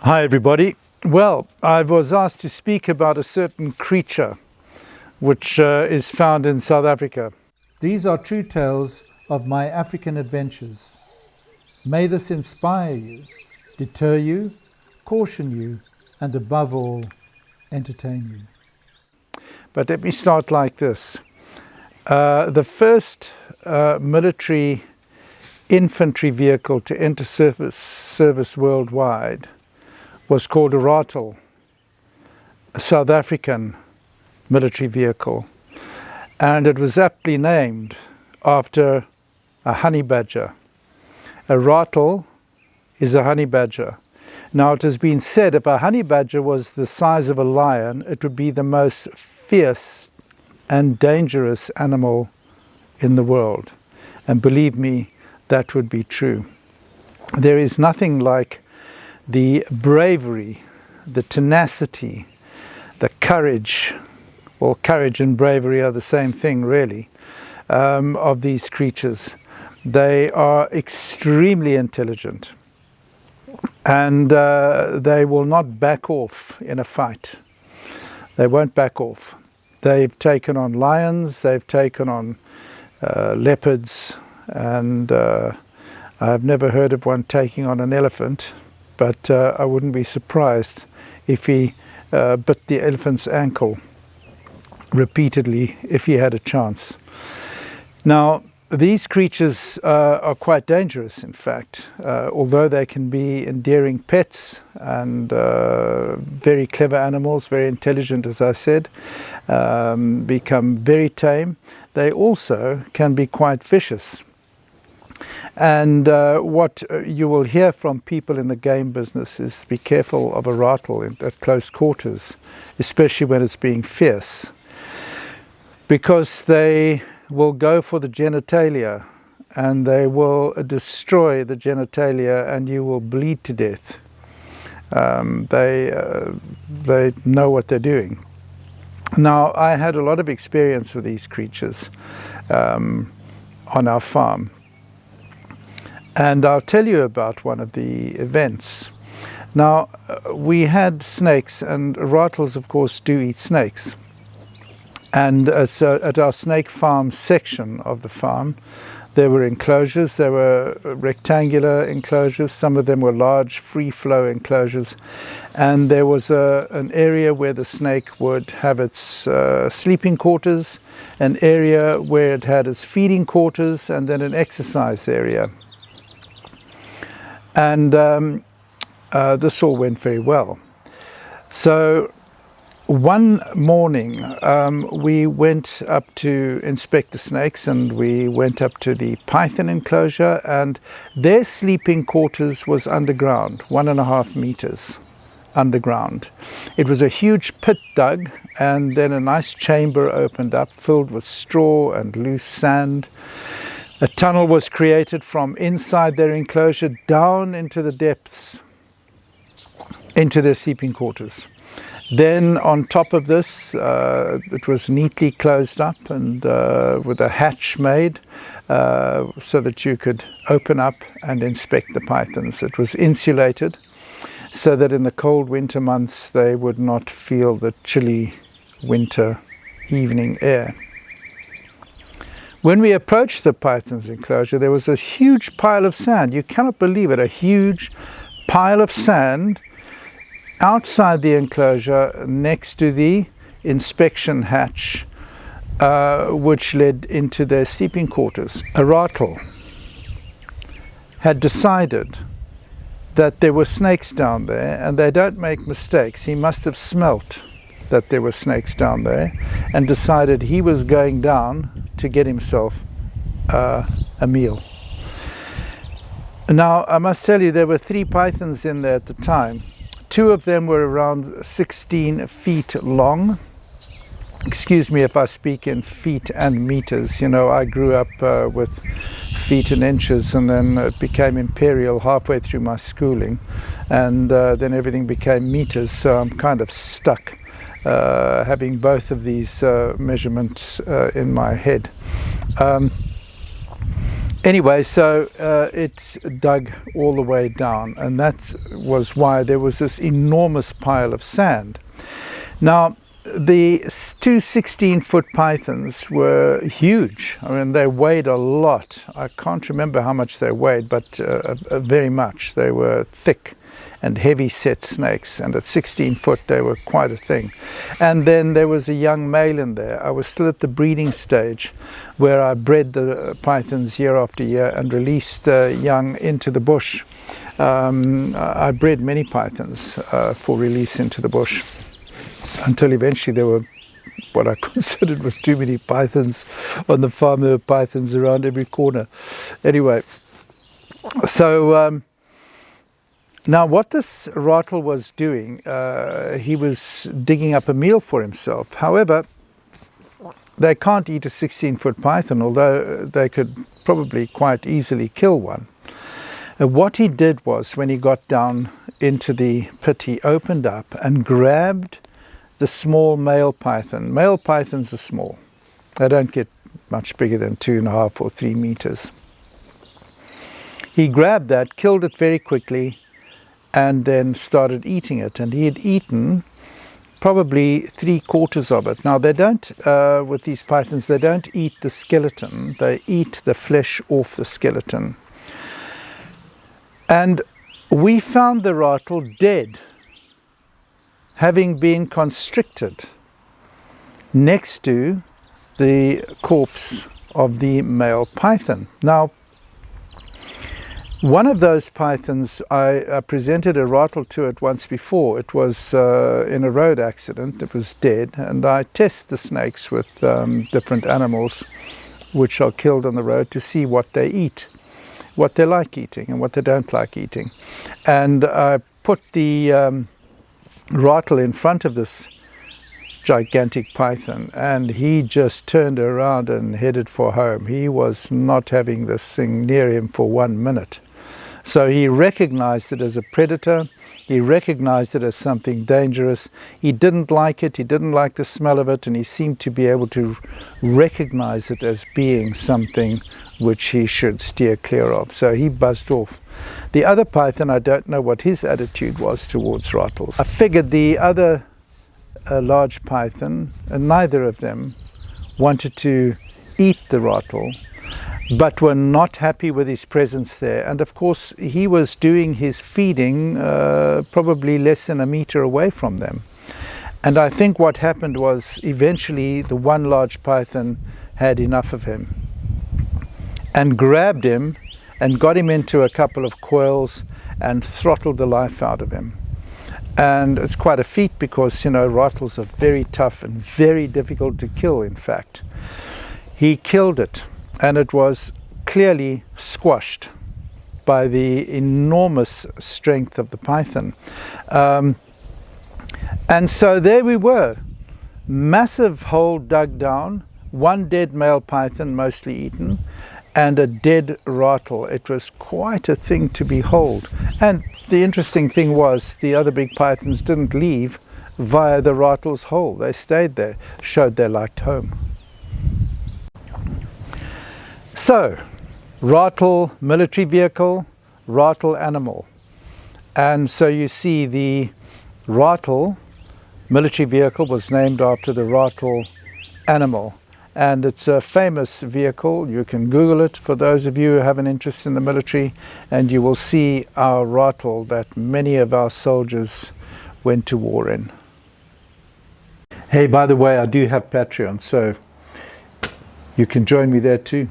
Hi everybody. Well, I was asked to speak about a certain creature which is found in South Africa. These are true tales of my African adventures. May this inspire you, deter you, caution you, and above all, entertain you. But let me start like this. The first military infantry vehicle to enter service worldwide was called a rattle, a South African military vehicle, and it was aptly named after a honey badger. A rattle is a honey badger. Now, it has been said if a honey badger was the size of a lion, it would be the most fierce and dangerous animal in the world. And believe me, that would be true. There is nothing like the bravery, the tenacity, the courage, well, courage and bravery are the same thing really, of these creatures. They are extremely intelligent, and they will not back off in a fight. They won't back off. They've taken on lions, they've taken on leopards, and I've never heard of one taking on an elephant, but I wouldn't be surprised if he bit the elephant's ankle repeatedly if he had a chance. Now, these creatures are quite dangerous, in fact, although they can be endearing pets and very clever animals, very intelligent, as I said, become very tame. They also can be quite vicious. And what you will hear from people in the game business is be careful of a rattle at close quarters, especially when it's being fierce, because they will go for the genitalia and they will destroy the genitalia and you will bleed to death. They know what they're doing. Now, I had a lot of experience with these creatures on our farm. And I'll tell you about one of the events. Now, we had snakes, and rattles, of course, do eat snakes. And so at our snake farm section of the farm, there were enclosures. There were rectangular enclosures. Some of them were large, free-flow enclosures. And there was an area where the snake would have its sleeping quarters, an area where it had its feeding quarters, and then an exercise area. And this all went very well. So one morning we went up to inspect the snakes, and we went up to the python enclosure, and their sleeping quarters was underground, 1.5 meters underground. It was a huge pit dug, and then a nice chamber opened up filled with straw and loose sand. A tunnel was created from inside their enclosure down into the depths, into their sleeping quarters. Then on top of this, it was neatly closed up and with a hatch made so that you could open up and inspect the pythons. It was insulated so that in the cold winter months they would not feel the chilly winter evening air. When we approached the python's enclosure, there was a huge pile of sand. You cannot believe it, a huge pile of sand outside the enclosure next to the inspection hatch, which led into their sleeping quarters. A rattle had decided that there were snakes down there, and they don't make mistakes. He must have smelt that there were snakes down there and decided he was going down to get himself a meal. Now, I must tell you, there were 3 pythons in there at the time. 2 of them were around 16 feet long. Excuse me if I speak in feet and meters. You know, I grew up with feet and inches, and then it became imperial halfway through my schooling, and then everything became meters, so I'm kind of stuck having both of these measurements in my head. Anyway, so it dug all the way down, and that was why there was this enormous pile of sand. Now, the two 16-foot pythons were huge. I mean, they weighed a lot. I can't remember how much they weighed, but very much. They were thick and heavy-set snakes, and at 16 foot they were quite a thing. And then there was a young male in there. I was still at the breeding stage where I bred the pythons year after year and released young into the bush. I bred many pythons for release into the bush, until eventually there were what I considered was too many pythons on the farm. There were pythons around every corner. Anyway, so now what this rattle was doing, he was digging up a meal for himself. However, they can't eat a 16-foot python, although they could probably quite easily kill one. What he did was, when he got down into the pit, he opened up and grabbed the small male python. Male pythons are small. They don't get much bigger than 2.5 or 3 meters. He grabbed that, killed it very quickly, and then started eating it. And he had eaten probably 3/4 of it. Now, they don't, with these pythons, they don't eat the skeleton. They eat the flesh off the skeleton. And we found the rattle dead, having been constricted next to the corpse of the male python. Now, one of those pythons, I presented a rattle to it once before. It was in a road accident. It was dead, and I test the snakes with different animals which are killed on the road to see what they eat, what they like eating and what they don't like eating. And I put the rattle in front of this gigantic python, and he just turned around and headed for home. He was not having this thing near him for 1 minute. So he recognized it as a predator. He recognized it as something dangerous. He didn't like it. He didn't like the smell of it, and he seemed to be able to recognize it as being something which he should steer clear of. So he buzzed off. The other python, I don't know what his attitude was towards rattles. I figured the other large python, and neither of them wanted to eat the rattle, but were not happy with his presence there. And of course, he was doing his feeding probably less than 1 meter away from them. And I think what happened was, eventually the one large python had enough of him and grabbed him and got him into a couple of coils and throttled the life out of him. And it's quite a feat, because, you know, rattles are very tough and very difficult to kill, in fact. He killed it, and it was clearly squashed by the enormous strength of the python. And so there we were, massive hole dug down, one dead male python, mostly eaten, and a dead rattle. It was quite a thing to behold. And the interesting thing was, the other big pythons didn't leave via the rattle's hole. They stayed there, showed they liked home. So, rattle military vehicle, rattle animal. And so you see the rattle military vehicle was named after the rattle animal. And it's a famous vehicle. You can Google it for those of you who have an interest in the military, and you will see our rattle that many of our soldiers went to war in. Hey, by the way, I do have Patreon, so you can join me there too.